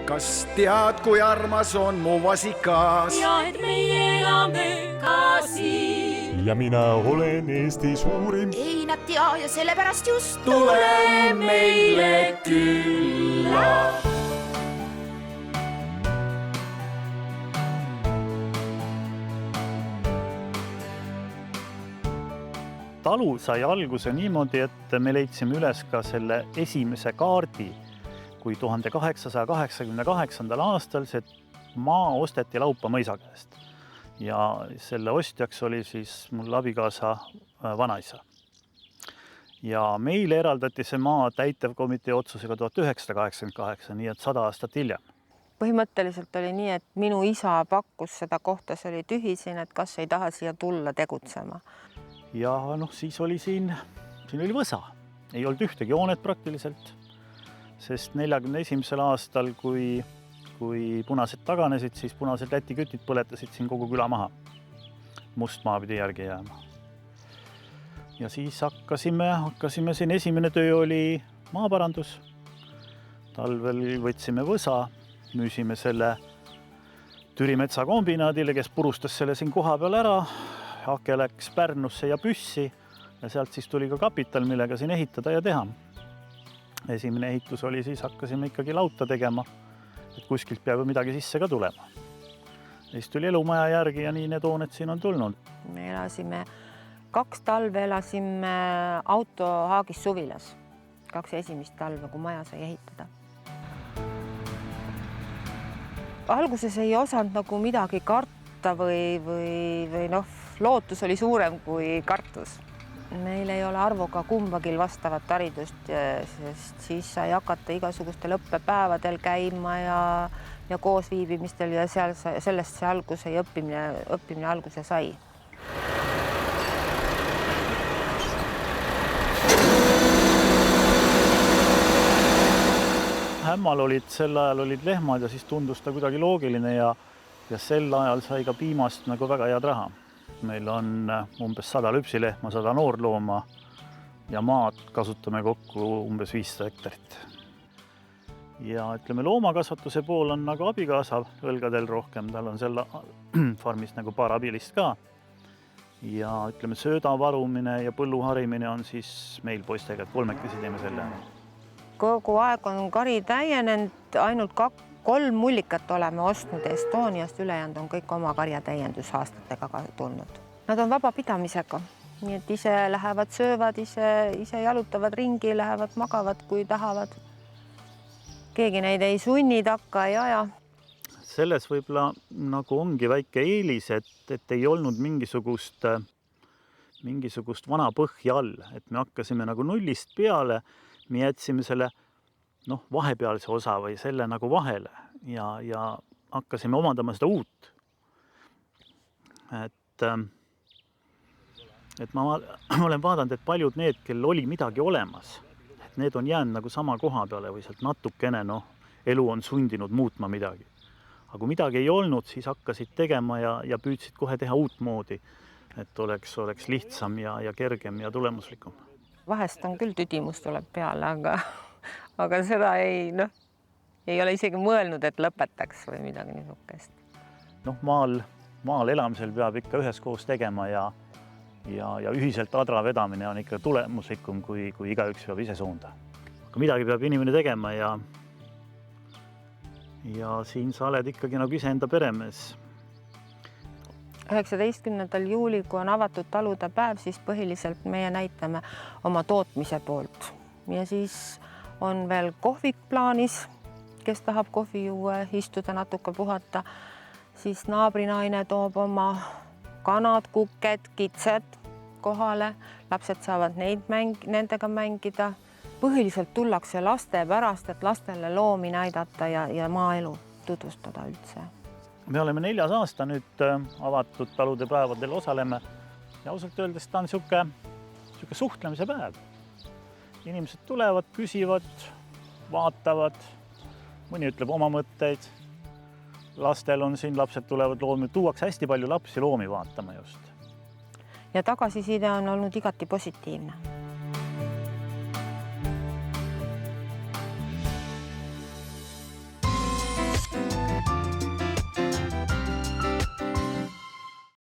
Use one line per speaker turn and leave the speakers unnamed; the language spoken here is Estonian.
kas tead, kui armas on mu vasikas?
Ja et meie elame ka siin.
Ja mina olen Eesti suurim.
Ei nad tea ja sellepärast just
tule meile külla.
Talu sai alguse niimoodi, et me leidsime üles ka selle esimese kaardi, kui 1888. aastal see maa osteti Laupa mõisa käest. Ja selle ostjaks oli siis mul abikaasa vanaisa. Ja meile eraldati see maa täitevkomitee otsusega 1988, nii et 100 aastat hiljem.
Põhimõtteliselt oli nii, et minu isa pakkus seda kohta, see oli tühisin, et kas ei taha siia tulla tegutsema.
Ja siis oli siin oli võsa. Ei olnud ühtegi joonet praktiliselt, sest 41. aastal, kui punased taganesid, siis punased Läti kütid põletasid siin kogu küla maha. Mustmaa pidi järgi jääma. Ja siis hakkasime siin, esimene töö oli maaparandus. Talvel võtsime võsa, müüsime selle Türi metsakombinaadile, kes purustas selle siin koha peal ära. Hake läks Pärnusse ja Püssi ja sealt siis tuli ka kapital, millega siin ehitada ja teha. Esimene ehitus oli siis, hakkasime ikkagi lauta tegema, et kuskilt peab midagi sisse ka tulema. Siis tuli elumaja järgi ja nii need hooned siin on tulnud.
Me elasime 2 talve, elasime autohaagis suvilas. 2 esimest talve, kui maja sai ehitada. Alguses ei osanud nagu midagi karta või lootus oli suurem kui kartus. Meil ei ole Arvoga kumbagil vastavat haridust, sest siis sai hakata igasugustel õppepäevadel käima ja koosviibimistel ja sellest see alguse ja õppimine alguse sai.
Hämmal sel ajal olid lehmad ja siis tundus ta kuidagi loogiline ja sel ajal sai ka piimast nagu väga head raha. Meil on umbes 100 lüpsilehma, 100 noorlooma ja maad kasutame kokku umbes 500 hektarit. Ja ütleme, loomakasvatuse pool on nagu abikaasa õlgadel rohkem, tal on selle farmis nagu paar abilist ka. Ja ütleme, sööda varumine ja põllu harimine on siis meil poistega, et 3 teeme selle.
Kogu aeg on kari täienenud, ainult 3 mullikat oleme ostnud Estoniast, ülejäänud on kõik oma karjatäiendus aastatega tulnud. Nad on vabapidamisega, nii et ise lähevad söövad, ise jalutavad ringi, lähevad magavad, kui tahavad. Keegi neid ei sunni, takka ei aja.
Selles võib-olla nagu ongi väike eelis, et ei olnud mingisugust vana põhja all, et me hakkasime nagu nullist peale, me jätsime selle vahepealse osa või selle nagu vahele ja hakkasime omandama seda uut. Et ma olen vaadanud, et paljud need, kel oli midagi olemas, et need on jäänud nagu sama koha peale või sealt natukene, elu on sundinud muutma midagi. Aga kui midagi ei olnud, siis hakkasid tegema ja püüdsid kohe teha uut moodi, et oleks lihtsam ja kergem ja tulemuslikum.
Vahest on küll tüdimus tuleb peale, aga seda ei ole isegi mõelnud, et lõpetaks või midagi niisugust.
Maal elamisel peab ikka üheskoos tegema ja ühiselt adra vedamine on ikka tulemuslikum, kui igaüks peab ise suunda. Aga midagi peab inimene tegema ja siin sa oled ikkagi nagu iseenda peremees.
19. juuli, kui on avatud talude päev, siis põhiliselt meie näitame oma tootmise poolt. Ja siis on veel kohvik plaanis, kes tahab kohvi juua, istuda, natuke puhata. Siis naabrinaine toob oma kanad, kuked, kitsed kohale. Lapsed saavad nendega mängida. Põhiliselt tullakse laste pärast, et lastele loomi näidata ja maaelu tutvustada üldse.
Me oleme 4. aasta nüüd avatud talude päevadel osaleme ja ausalt öeldes ta on siuke suhtlemise päev. Inimesed tulevad, küsivad, vaatavad, mõni ütleb oma mõtteid. Lastel on siin, lapsed tulevad loomi, tuuakse hästi palju lapsi loomi vaatama just.
Ja tagasiside on olnud igati positiivne.